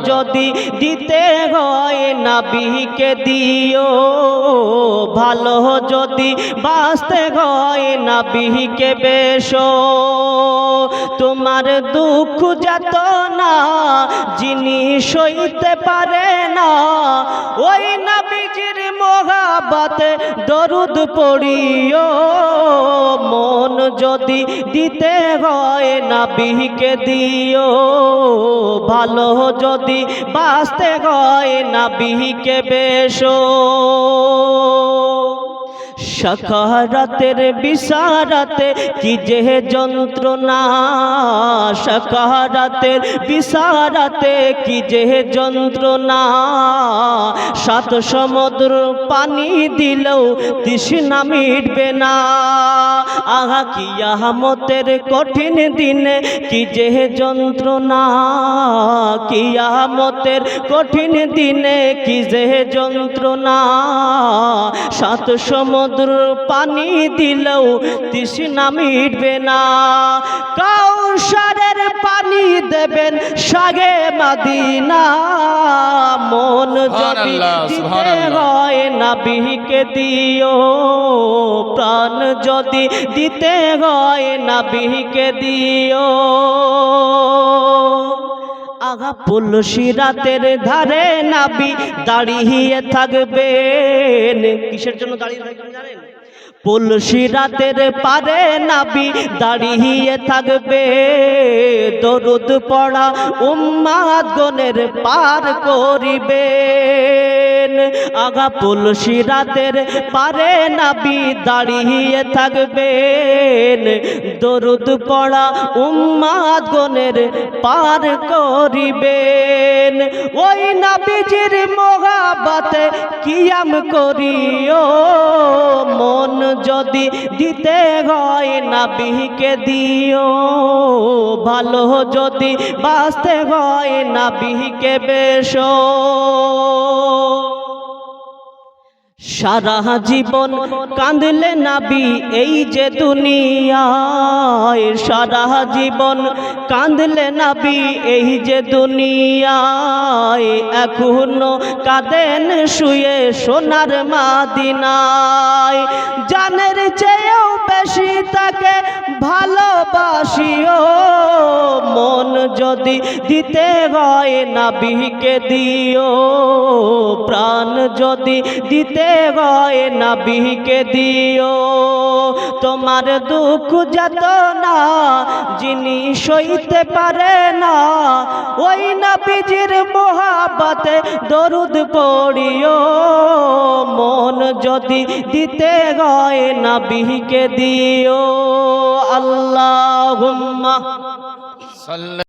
যদি দিতে হয় নবীকে দিও, ভালো যদি বাঁচতে হয় নবীকে বেশো। তোমার দুঃখ যাতনা যিনি সইতে পারে না, ওই নবীজির মহব্বতে দরুদ পড়িও। মন যদি দিতে হয় নবীকে দিও, ভালো যদি বাঁচতে হয় নবীকে বেশো। সাকারাতের বিসারাতে কি যে যন্ত্রণা, সাকারাতের বিসারাতে কি যে যন্ত্রণা। সাত সমুদ্র পানি দিলেও তৃষ্ণা মিটবে না। আহা কিয়ামতের কঠিন দিনে কি যে যন্ত্রণা, কিয়ামতের কঠিন দিনে কি যে যন্ত্রণা। সাত সমুদ্র পানি দিলেও তৃষ্ণা মিটবে না। কাউসারের পানি দেবেন শাগে মদিনা, মন যদি দিতে হয় নবীকে দিও, প্রাণ যদি দিতে হয় নবীকে দিও। আগা পুলসিরাতের ধারে নবী দাঁড়িয়ে থাকবেন। কিসের জন্য দাঁড়িয়ে থাকবেন জানেন? পুলসিরাতের পারে নবী দাঁড়িয়ে থাকবে, দরুদ পড়া উম্মাত গণের পার করিবেন। আগা পুলসিরাতের পারে নবী দাঁড়িয়ে থাকবেন, দরুদ পড়া উম্মাত গণের পার করিবেন। ওই নবীজির মহব্বতে কিয়াম করিও, মন যদি দিতে হয় নবীকে দিও, ভালো যদি বাঁচতে হয় নবীকে বেশো। সারা জীবন কাঁদলে নবী এই যে দুনিয়ায়, সারা জীবন কাঁদলে নবী এই যে দুনিয়ায়। এখনো কাঁদেন শুয়ে সোনার মদিনায়। জানের চেয়েও বেশি তাকে ভালোবাসিও, মন যদি দিতে হয় নবীকে দিও, প্রাণ যদি দিতে হয় নবীকে দিও। তোমার দুঃখ যাতনা যিনি সইতে পারে না, ওই নবীজির মহব্বতে দরুদ পড়িও। মন যদি দিতে হয় নবীকে দিও। আল্লাহুম্মা